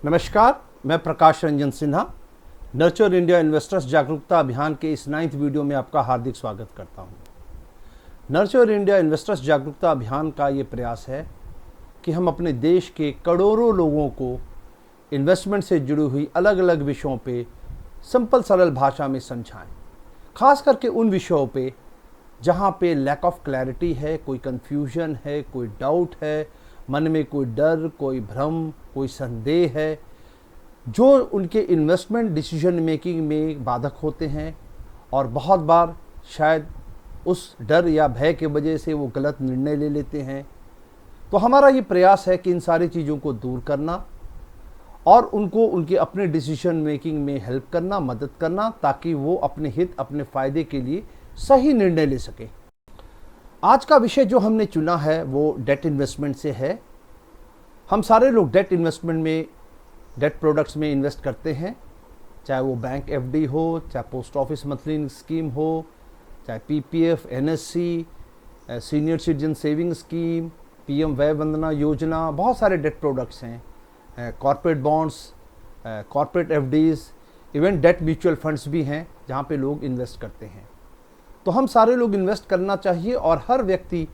नमस्कार, मैं Prakash Ranjan Sinha nurture India investors जागरूकता अभियान के इस 9th वीडियो में आपका हार्दिक स्वागत करता हूं। नर्चर इंडिया इन्वेस्टर्स जागरूकता अभियान का ये प्रयास है कि हम अपने देश के करोड़ों लोगों को इन्वेस्टमेंट से जुड़ी हुई अलग अलग विषयों पे सिंपल सरल भाषा में समझाएं, खास करके उन विषयों पे जहाँ पे लैक ऑफ क्लैरिटी है, कोई कन्फ्यूजन है, कोई डाउट है, मन में कोई डर, कोई भ्रम, कोई संदेह है, जो उनके इन्वेस्टमेंट डिसीजन मेकिंग में बाधक होते हैं और बहुत बार शायद उस डर या भय के वजह से वो गलत निर्णय ले लेते हैं। तो हमारा ये प्रयास है कि इन सारी चीज़ों को दूर करना और उनको उनके अपने डिसीजन मेकिंग में हेल्प करना, मदद करना, ताकि वो अपने हित, अपने फ़ायदे के लिए सही निर्णय ले सकें। आज का विषय जो हमने चुना है वो डेट इन्वेस्टमेंट से है। हम सारे लोग डेट इन्वेस्टमेंट में, डेट प्रोडक्ट्स में इन्वेस्ट करते हैं, चाहे वो बैंक एफडी हो, चाहे पोस्ट ऑफिस मंथली स्कीम हो, चाहे PPF, NSC, senior citizen saving scheme, PM वय वंदना योजना, बहुत सारे डेट प्रोडक्ट्स हैं, corporate bonds, corporate FDs, even debt mutual funds भी हैं जहाँ पे लोग इन्वेस्ट करते हैं। तो हम सारे लोग इन्वेस्ट करना चाहिए और हर व्यक्ति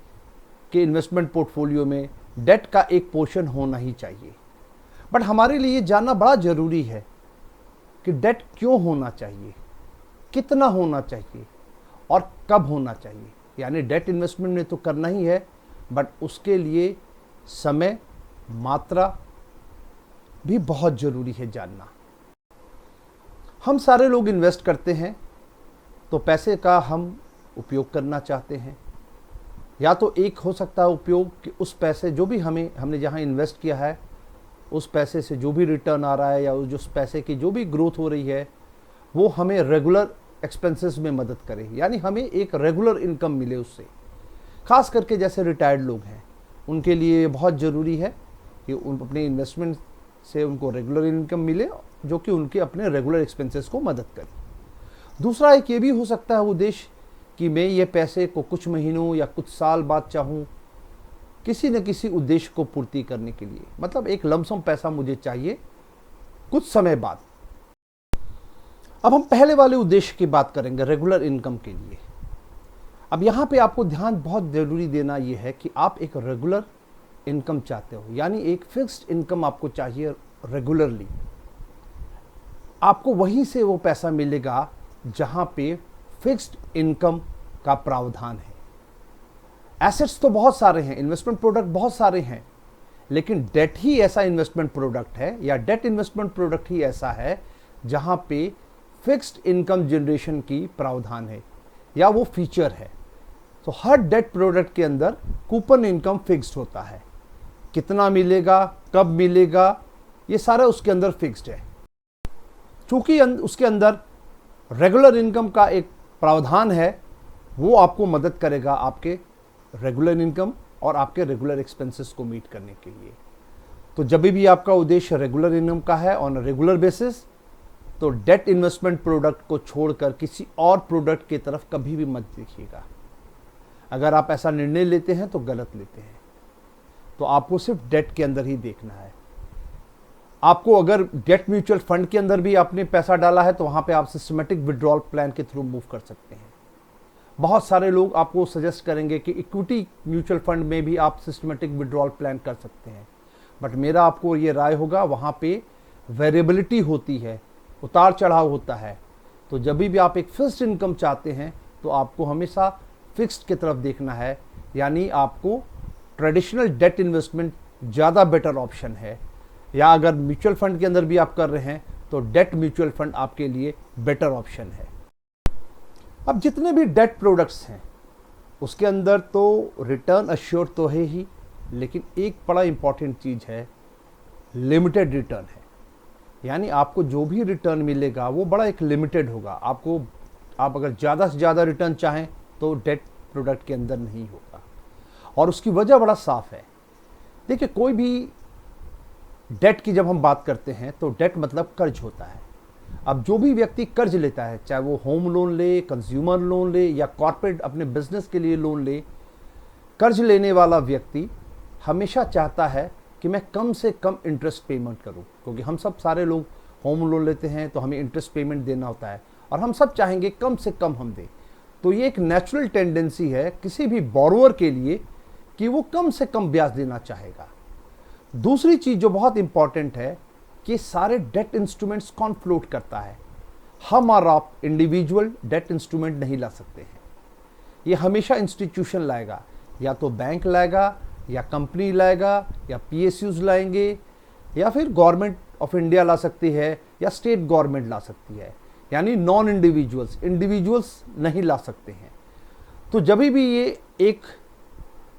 के इन्वेस्टमेंट पोर्टफोलियो में डेट का एक पोर्शन होना ही चाहिए। बट हमारे लिए जानना बड़ा ज़रूरी है कि डेट क्यों होना चाहिए, कितना होना चाहिए और कब होना चाहिए। यानी डेट इन्वेस्टमेंट में तो करना ही है, बट उसके लिए समय, मात्रा भी बहुत ज़रूरी है जानना। हम सारे लोग इन्वेस्ट करते हैं तो पैसे का हम उपयोग करना चाहते हैं, या तो एक हो सकता है उपयोग कि उस पैसे जो भी हमने जहाँ इन्वेस्ट किया है उस पैसे से जो भी रिटर्न आ रहा है या उस पैसे की जो भी ग्रोथ हो रही है वो हमें रेगुलर एक्सपेंसेस में मदद करे, यानी हमें एक रेगुलर इनकम मिले उससे। खास करके जैसे रिटायर्ड लोग हैं उनके लिए बहुत ज़रूरी है कि उन अपने इन्वेस्टमेंट से उनको रेगुलर इनकम मिले जो कि उनके अपने रेगुलर एक्सपेंसेस को मदद करे। दूसरा एक ये भी हो सकता है उद्देश्य कि मैं ये पैसे को कुछ महीनों या कुछ साल बाद चाहूँ किसी न किसी उद्देश्य को पूर्ति करने के लिए, मतलब एक लमसम पैसा मुझे चाहिए कुछ समय बाद। अब हम पहले वाले उद्देश्य की बात करेंगे, रेगुलर इनकम के लिए। अब यहाँ पे आपको ध्यान बहुत ज़रूरी देना ये है कि आप एक रेगुलर इनकम चाहते हो, यानी एक फिक्स्ड इनकम आपको चाहिए रेगुलरली। आपको वहीं से वो पैसा मिलेगा जहाँ पे फिक्स्ड इनकम का प्रावधान है। एसेट्स तो बहुत सारे हैं, इन्वेस्टमेंट प्रोडक्ट बहुत सारे हैं, लेकिन डेट ही ऐसा इन्वेस्टमेंट प्रोडक्ट है या डेट इन्वेस्टमेंट प्रोडक्ट ही ऐसा है जहाँ पे फिक्स्ड इनकम जनरेशन की प्रावधान है या वो फीचर है। तो हर डेट प्रोडक्ट के अंदर कूपन इनकम फिक्स्ड होता है, कितना मिलेगा, कब मिलेगा, ये सारा उसके अंदर फिक्स्ड है। चूँकि उसके अंदर रेगुलर इनकम का एक प्रावधान है, वो आपको मदद करेगा आपके रेगुलर इनकम और आपके रेगुलर एक्सपेंसेस को मीट करने के लिए। तो जब भी आपका उद्देश्य रेगुलर इनकम का है ऑन रेगुलर बेसिस, तो डेट इन्वेस्टमेंट प्रोडक्ट को छोड़कर किसी और प्रोडक्ट की तरफ कभी भी मत देखिएगा। अगर आप ऐसा निर्णय लेते हैं तो गलत लेते हैं। तो आपको सिर्फ डेट के अंदर ही देखना है। आपको अगर डेट म्यूचुअल फंड के अंदर भी आपने पैसा डाला है तो वहाँ पे आप सिस्टमेटिक विड्रॉल प्लान के थ्रू मूव कर सकते हैं। बहुत सारे लोग आपको सजेस्ट करेंगे कि इक्विटी म्यूचुअल फंड में भी आप सिस्टमेटिक विड्रॉल प्लान कर सकते हैं, बट मेरा आपको ये राय होगा वहाँ पे वेरिएबिलिटी होती है, उतार चढ़ाव होता है। तो जब भी आप एक फिक्स्ड इनकम चाहते हैं तो आपको हमेशा फिक्स्ड की तरफ देखना है, यानी आपको ट्रेडिशनल डेट इन्वेस्टमेंट ज़्यादा बेटर ऑप्शन है, या अगर म्यूचुअल फंड के अंदर भी आप कर रहे हैं तो डेट म्यूचुअल फंड आपके लिए बेटर ऑप्शन है। अब जितने भी डेट प्रोडक्ट्स हैं उसके अंदर तो रिटर्न अश्योर्ड तो है ही, लेकिन एक बड़ा इंपॉर्टेंट चीज़ है, लिमिटेड रिटर्न है। यानी आपको जो भी रिटर्न मिलेगा वो बड़ा एक लिमिटेड होगा। आप अगर ज़्यादा से ज़्यादा रिटर्न चाहें तो डेट प्रोडक्ट के अंदर नहीं होगा, और उसकी वजह बड़ा साफ है। देखिए, कोई भी डेट की जब हम बात करते हैं तो डेट मतलब कर्ज होता है। अब जो भी व्यक्ति कर्ज लेता है, चाहे वो होम लोन ले, कंज्यूमर लोन ले या कॉर्पोरेट अपने बिजनेस के लिए लोन ले, कर्ज लेने वाला व्यक्ति हमेशा चाहता है कि मैं कम से कम इंटरेस्ट पेमेंट करूं, क्योंकि हम सब सारे लोग होम लोन लेते हैं तो हमें इंटरेस्ट पेमेंट देना होता है और हम सब चाहेंगे कम से कम हम दें। तो ये एक नेचुरल टेंडेंसी है किसी भी बोरोवर के लिए कि वो कम से कम ब्याज देना चाहेगा। दूसरी चीज जो बहुत इंपॉर्टेंट है कि सारे डेट इंस्ट्रूमेंट्स कौन फ्लोट करता है। हम और आप इंडिविजुअल डेट इंस्ट्रूमेंट नहीं ला सकते हैं, ये हमेशा इंस्टीट्यूशन लाएगा, या तो बैंक लाएगा या कंपनी लाएगा या पीएसयूज लाएंगे या फिर गवर्नमेंट ऑफ इंडिया ला सकती है या स्टेट गवर्नमेंट ला सकती है, यानी नॉन इंडिविजुअल्स नहीं ला सकते हैं। तो जब भी ये एक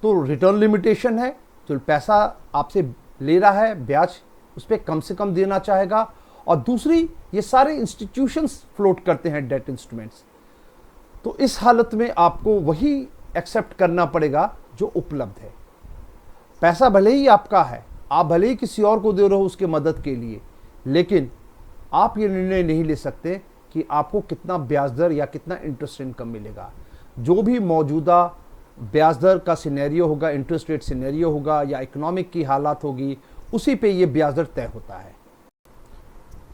तो रिटर्न लिमिटेशन है, जो पैसा आपसे ले रहा है ब्याज उस पर कम से कम देना चाहेगा, और दूसरी ये सारे इंस्टीट्यूशंस फ्लोट करते हैं डेट इंस्ट्रूमेंट्स। तो इस हालत में आपको वही एक्सेप्ट करना पड़ेगा जो उपलब्ध है। पैसा भले ही आपका है, आप भले ही किसी और को दे रहे हो उसके मदद के लिए, लेकिन आप ये निर्णय नहीं ले सकते कि आपको कितना ब्याज दर या कितना इंटरेस्ट इनकम मिलेगा। जो भी मौजूदा ब्याज दर का सिनेरियो होगा, इंटरेस्ट रेट सिनेरियो होगा या इकोनॉमिक की हालात होगी, उसी पे ये ब्याज दर तय होता है।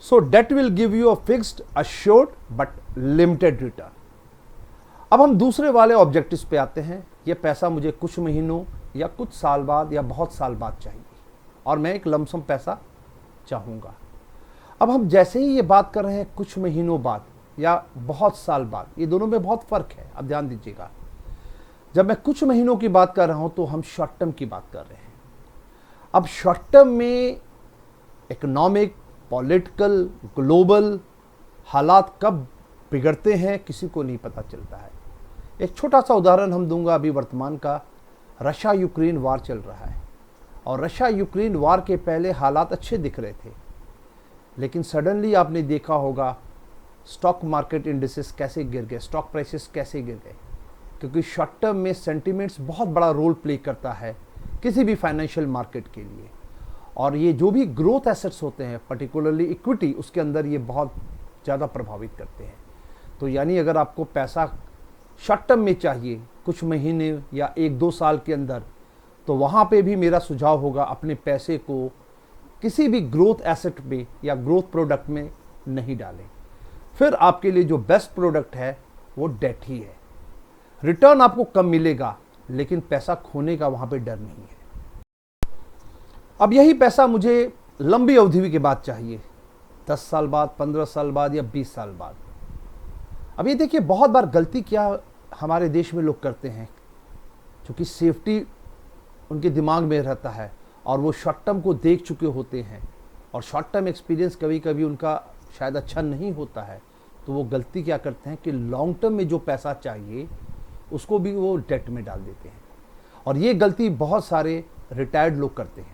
So debt will give you a fixed, assured but limited return. अब हम दूसरे वाले ऑब्जेक्टिव्स पे आते हैं। ये पैसा मुझे कुछ महीनों या कुछ साल बाद या बहुत साल बाद चाहिए और मैं एक लमसम पैसा चाहूँगा। अब हम जैसे ही ये बात कर रहे हैं कुछ महीनों बाद या बहुत साल बाद, ये दोनों में बहुत फ़र्क है, अब ध्यान दीजिएगा। जब मैं कुछ महीनों की बात कर रहा हूँ तो हम शॉर्ट टर्म की बात कर रहे हैं। अब शॉर्ट टर्म में इकोनॉमिक, पॉलिटिकल, ग्लोबल हालात कब बिगड़ते हैं किसी को नहीं पता चलता है। एक छोटा सा उदाहरण हम दूंगा अभी वर्तमान का। रशिया यूक्रेन वार चल रहा है और रशिया यूक्रेन वार के पहले हालात अच्छे दिख रहे थे, लेकिन सडनली आपने देखा होगा स्टॉक मार्केट इंडिसेस कैसे गिर गए, स्टॉक प्राइसेस कैसे गिर गए, क्योंकि शॉर्ट टर्म में सेंटिमेंट्स बहुत बड़ा रोल प्ले करता है किसी भी फाइनेंशियल मार्केट के लिए। और ये जो भी ग्रोथ एसेट्स होते हैं, पर्टिकुलरली इक्विटी, उसके अंदर ये बहुत ज़्यादा प्रभावित करते हैं। तो यानी अगर आपको पैसा शॉर्ट टर्म में चाहिए कुछ महीने या 1-2 साल के अंदर, तो वहाँ पे भी मेरा सुझाव होगा अपने पैसे को किसी भी ग्रोथ एसेट में या ग्रोथ प्रोडक्ट में नहीं डालें। फिर आपके लिए जो बेस्ट प्रोडक्ट है वो डेट ही है। रिटर्न आपको कम मिलेगा लेकिन पैसा खोने का वहाँ पे डर नहीं है। अब यही पैसा मुझे लंबी अवधि के बाद चाहिए, 10 साल बाद, 15 साल बाद या 20 साल बाद। अब ये देखिए बहुत बार गलती क्या हमारे देश में लोग करते हैं, क्योंकि सेफ्टी उनके दिमाग में रहता है और वो शॉर्ट टर्म को देख चुके होते हैं और शॉर्ट टर्म एक्सपीरियंस कभी कभी उनका शायद अच्छा नहीं होता है, तो वो गलती क्या करते हैं कि लॉन्ग टर्म में जो पैसा चाहिए उसको भी वो डेट में डाल देते हैं। और ये गलती बहुत सारे रिटायर्ड लोग करते हैं।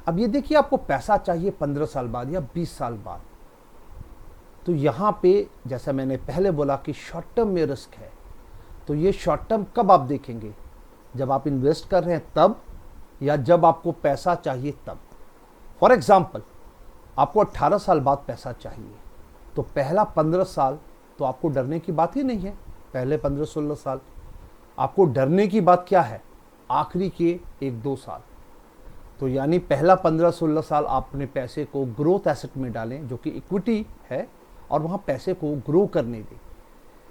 अब ये देखिए आपको पैसा चाहिए 15 साल बाद या 20 साल बाद, तो यहाँ पे जैसा मैंने पहले बोला कि शॉर्ट टर्म में रिस्क है। तो ये शॉर्ट टर्म कब आप देखेंगे, जब आप इन्वेस्ट कर रहे हैं तब, या जब आपको पैसा चाहिए तब। फॉर एग्जाम्पल आपको 18 साल बाद पैसा चाहिए, तो पहला 15 साल तो आपको डरने की बात ही नहीं है। पहले 15-16 साल आपको डरने की बात क्या है, आखिरी के 1-2 साल। तो यानी पहला 15-16 साल आप अपने पैसे को ग्रोथ एसेट में डालें जो कि इक्विटी है, और वहाँ पैसे को ग्रो करने दें।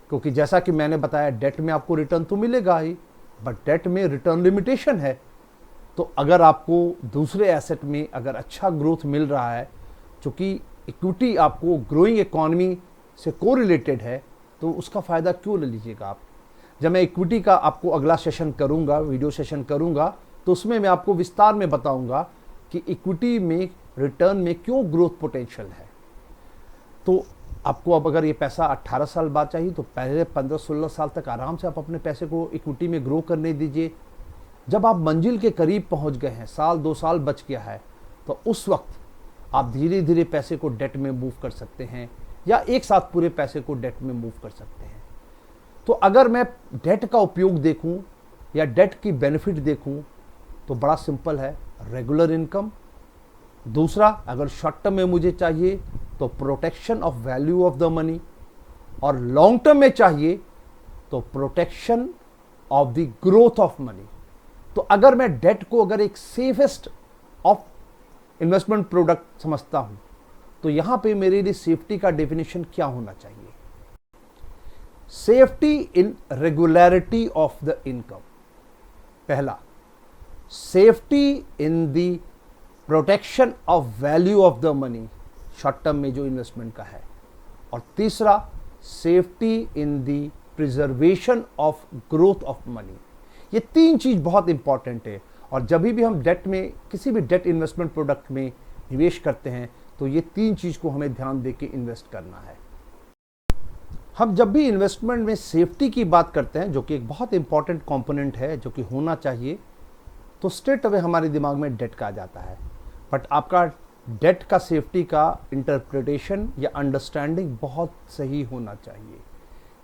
क्योंकि जैसा कि मैंने बताया डेट में आपको रिटर्न तो मिलेगा ही, बट डेट में रिटर्न लिमिटेशन है। तो अगर आपको दूसरे एसेट में अगर अच्छा ग्रोथ मिल रहा है, चूँकि इक्विटी आपको ग्रोइंग इकॉनमी से कोरिलेटेड है, तो उसका फ़ायदा क्यों ले लीजिएगा आप। जब मैं इक्विटी का आपको अगला सेशन करूँगा, वीडियो सेशन करूँगा, तो उसमें मैं आपको विस्तार में बताऊँगा कि इक्विटी में रिटर्न में क्यों ग्रोथ पोटेंशियल है। तो आपको अब अगर ये पैसा 18 साल बाद चाहिए तो पहले 15-16 साल तक आराम से आप अपने पैसे को इक्विटी में ग्रो करने दीजिए। जब आप मंजिल के करीब पहुंच गए हैं, 1-2 साल बच गया है, तो उस वक्त आप धीरे धीरे पैसे को डेट में मूव कर सकते हैं, या एक साथ पूरे पैसे को डेट में मूव कर सकते हैं। तो अगर मैं डेट का उपयोग देखूं या डेट की बेनिफिट देखूं, तो बड़ा सिंपल है, रेगुलर इनकम। दूसरा, अगर शॉर्ट टर्म में मुझे चाहिए तो protection of value of the money, और लॉन्ग टर्म में चाहिए तो protection of the growth of money. तो अगर मैं डेट को अगर एक सेफेस्ट ऑफ इन्वेस्टमेंट प्रोडक्ट समझता हूं, तो यहां पे मेरे लिए सेफ्टी का डेफिनेशन क्या होना चाहिए? Safety in regularity of the income, पहला। Safety in the protection of value of the money, short term में जो इन्वेस्टमेंट का है। और तीसरा, safety in the preservation of growth of money. ये तीन चीज बहुत इंपॉर्टेंट है। और जब भी हम डेट में, किसी भी डेट इन्वेस्टमेंट प्रोडक्ट में निवेश करते हैं, तो ये तीन चीज को हमें ध्यान देके इन्वेस्ट करना है। हम जब भी इन्वेस्टमेंट में सेफ्टी की बात करते हैं, जो कि एक बहुत इंपॉर्टेंट कंपोनेंट है, जो कि होना चाहिए, तो स्ट्रेट अवे हमारे दिमाग में डेट का आ जाता है। बट आपका डेट का सेफ्टी का इंटरप्रिटेशन या अंडरस्टैंडिंग बहुत सही होना चाहिए।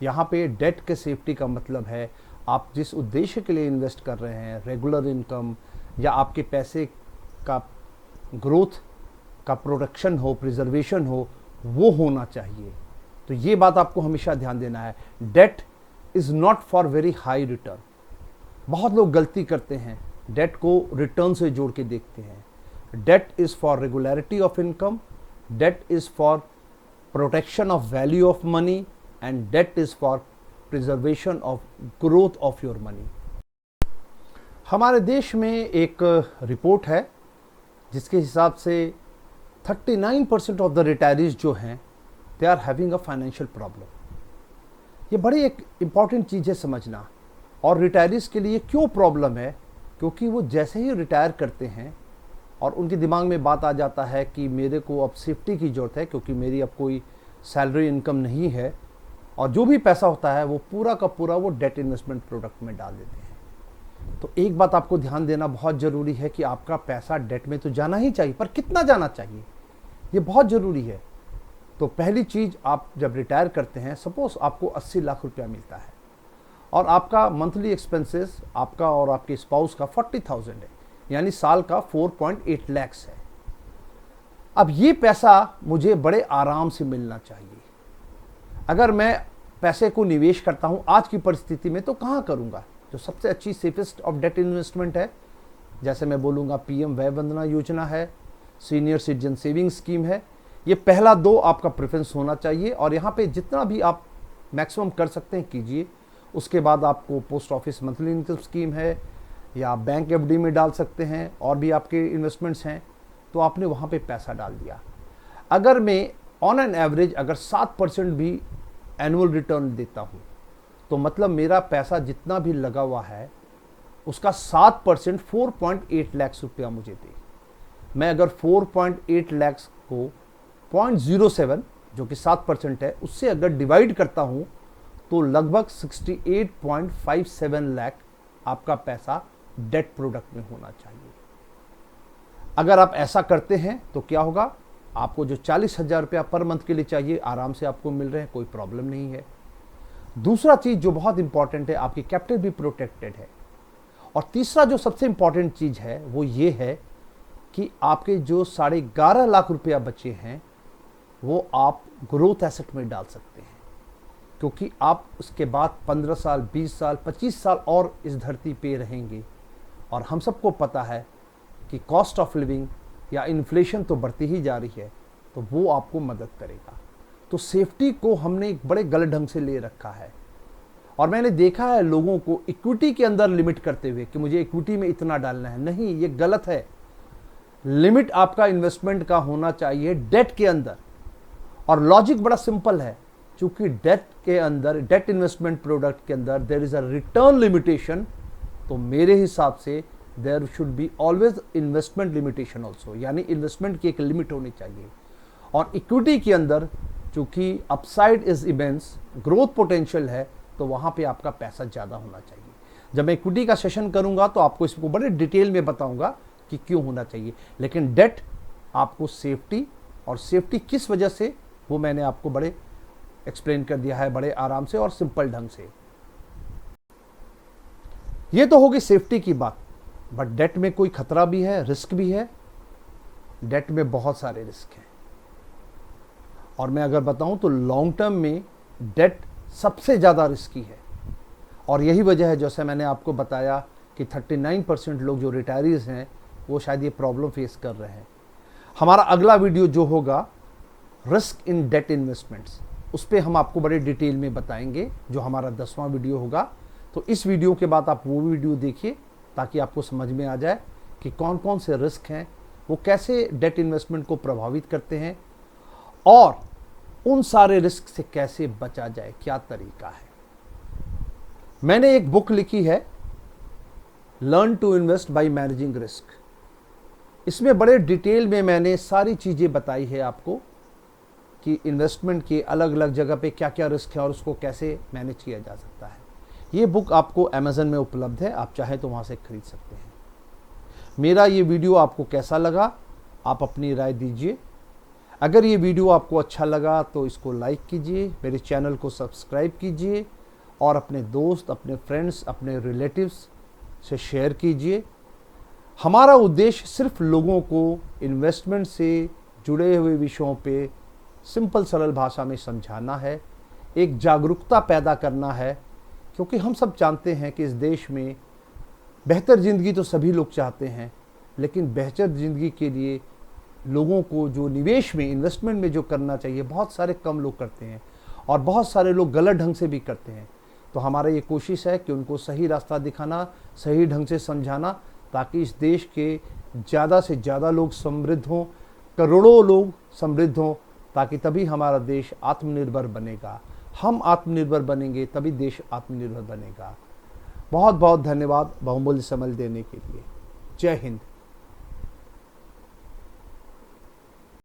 यहाँ पे डेट के सेफ्टी का मतलब है आप जिस उद्देश्य के लिए इन्वेस्ट कर रहे हैं, रेगुलर इनकम या आपके पैसे का ग्रोथ का प्रोटेक्शन हो, प्रिजर्वेशन हो, वो होना चाहिए। तो ये बात आपको हमेशा ध्यान देना है। That is not for very high return. बहुत लोग गलती करते हैं, डेट को रिटर्न से जोड़ के देखते हैं। That is for regularity of income, that is for protection of value of money and that is for preservation of growth of your money. हमारे देश में एक रिपोर्ट है जिसके हिसाब से 39% ऑफ द रिटायरीज जो हैं, they are having a financial problem. ये बड़ी एक इम्पॉर्टेंट चीज़ है समझना। और रिटायरीज के लिए क्यों प्रॉब्लम है? क्योंकि वो जैसे ही रिटायर करते हैं और उनके दिमाग में बात आ जाता है कि मेरे को अब सेफ्टी की ज़रूरत है, क्योंकि मेरी अब कोई सैलरी इनकम नहीं है, और जो भी पैसा होता है वो पूरा का पूरा वो डेट इन्वेस्टमेंट प्रोडक्ट में डाल देते हैं। तो एक बात आपको ध्यान देना बहुत ज़रूरी है कि आपका पैसा डेट में तो जाना ही चाहिए, पर कितना जाना चाहिए, ये बहुत ज़रूरी है। तो पहली चीज़, आप जब रिटायर करते हैं, सपोज आपको 80 लाख रुपया मिलता है और आपका मंथली एक्सपेंसेस आपका और आपके स्पाउस का 40,000 है, यानी साल का 4.8 लैक्स है। अब ये पैसा मुझे बड़े आराम से मिलना चाहिए। अगर मैं पैसे को निवेश करता हूं आज की परिस्थिति में, तो कहां करूंगा? जो सबसे अच्छी सेफेस्ट ऑफ डेट इन्वेस्टमेंट है, जैसे मैं बोलूंगा पीएम वय वंदना योजना है, सीनियर सिटीजन सेविंग स्कीम है। ये पहला दो आपका प्रेफरेंस होना चाहिए और यहाँ पे जितना भी आप मैक्सिमम कर सकते हैं कीजिए। उसके बाद आपको post office monthly income scheme है या आप बैंक एफडी में डाल सकते हैं, और भी आपके इन्वेस्टमेंट्स हैं, तो आपने वहाँ पे पैसा डाल दिया। अगर मैं ऑन एन एवरेज अगर 7% भी एनुअल रिटर्न देता हूँ, तो मतलब मेरा पैसा जितना भी लगा हुआ है उसका 7% 4.8 लाख रुपया मुझे दे। मैं अगर 4.8 लाख को 0.07 जो कि 7% है उससे अगर डिवाइड करता हूँ, तो लगभग 68.57 लाख आपका पैसा डेट प्रोडक्ट में होना चाहिए। अगर आप ऐसा करते हैं तो क्या होगा? आपको जो 40,000 रुपया पर मंथ के लिए चाहिए आराम से आपको मिल रहे हैं, कोई प्रॉब्लम नहीं है। दूसरा चीज़ जो बहुत इंपॉर्टेंट है, आपकी कैपिटल भी प्रोटेक्टेड है। और तीसरा जो सबसे इंपॉर्टेंट चीज़ है वो ये है कि आपके जो 11.5 लाख रुपया बचे हैं वो आप ग्रोथ एसेट में डाल सकते हैं, क्योंकि आप उसके बाद 15 साल, 20 साल, 25 साल और इस धरती पे रहेंगे। और हम सबको पता है कि कॉस्ट ऑफ लिविंग या इन्फ्लेशन तो बढ़ती ही जा रही है, तो वो आपको मदद करेगा। तो सेफ्टी को हमने एक बड़े गलत ढंग से ले रखा है, और मैंने देखा है लोगों को इक्विटी के अंदर लिमिट करते हुए कि मुझे इक्विटी में इतना डालना है। नहीं, ये गलत है। लिमिट आपका इन्वेस्टमेंट का होना चाहिए डेट के अंदर। और लॉजिक बड़ा सिंपल है, क्योंकि डेट के अंदर, डेट इन्वेस्टमेंट प्रोडक्ट के अंदर there is a return limitation, तो मेरे हिसाब से there should be always investment limitation also, यानी इन्वेस्टमेंट की एक लिमिट होनी चाहिए। और इक्विटी के अंदर चूंकि upside is immense, growth potential है, तो वहाँ पे आपका पैसा ज़्यादा होना चाहिए। जब मैं इक्विटी का सेशन करूँगा तो आपको इसको बड़े डिटेल में बताऊँगा कि क्यों होना चाहिए। लेकिन डेट आपको सेफ्टी, और सेफ्टी किस वजह से, वो मैंने आपको बड़े एक्सप्लेन कर दिया है, बड़े आराम से और सिंपल ढंग से। ये तो होगी सेफ्टी की बात। बट डेट में कोई खतरा भी है, रिस्क भी है। डेट में बहुत सारे रिस्क हैं, और मैं अगर बताऊं तो लॉन्ग टर्म में डेट सबसे ज़्यादा रिस्की है। और यही वजह है, जैसे मैंने आपको बताया कि 39% लोग जो रिटायरीज हैं वो शायद ये प्रॉब्लम फेस कर रहे हैं। हमारा अगला वीडियो जो होगा रिस्क इन डेट इन्वेस्टमेंट्स, उस पर हम आपको बड़े डिटेल में बताएंगे, जो हमारा 10वां वीडियो होगा। तो इस वीडियो के बाद आप वो वीडियो देखिए ताकि आपको समझ में आ जाए कि कौन कौन से रिस्क हैं, वो कैसे डेट इन्वेस्टमेंट को प्रभावित करते हैं और उन सारे रिस्क से कैसे बचा जाए, क्या तरीका है। मैंने एक बुक लिखी है learn to invest by managing risk. इसमें बड़े डिटेल में मैंने सारी चीज़ें बताई है आपको कि इन्वेस्टमेंट के अलग अलग जगह पे क्या क्या रिस्क है और उसको कैसे मैनेज किया जा सकता है। ये बुक आपको अमेज़न में उपलब्ध है, आप चाहें तो वहाँ से खरीद सकते हैं। मेरा ये वीडियो आपको कैसा लगा, आप अपनी राय दीजिए। अगर ये वीडियो आपको अच्छा लगा तो इसको लाइक कीजिए, मेरे चैनल को सब्सक्राइब कीजिए और अपने दोस्त, अपने फ्रेंड्स, अपने रिलेटिव्स से शेयर कीजिए। हमारा उद्देश्य सिर्फ लोगों को इन्वेस्टमेंट से जुड़े हुए विषयों पे सिंपल सरल भाषा में समझाना है, एक जागरूकता पैदा करना है, क्योंकि हम सब जानते हैं कि इस देश में बेहतर ज़िंदगी तो सभी लोग चाहते हैं, लेकिन बेहतर ज़िंदगी के लिए लोगों को जो निवेश में, इन्वेस्टमेंट में जो करना चाहिए, बहुत सारे कम लोग करते हैं और बहुत सारे लोग गलत ढंग से भी करते हैं। तो हमारा ये कोशिश है कि उनको सही रास्ता दिखाना, सही ढंग से समझाना, ताकि इस देश के ज़्यादा से ज़्यादा लोग समृद्ध हों, करोड़ों लोग समृद्ध हों, ताकि तभी हमारा देश आत्मनिर्भर बनेगा। हम आत्मनिर्भर बनेंगे तभी देश आत्मनिर्भर बनेगा। बहुत बहुत धन्यवाद बहुमूल्य समय देने के लिए। जय हिंद।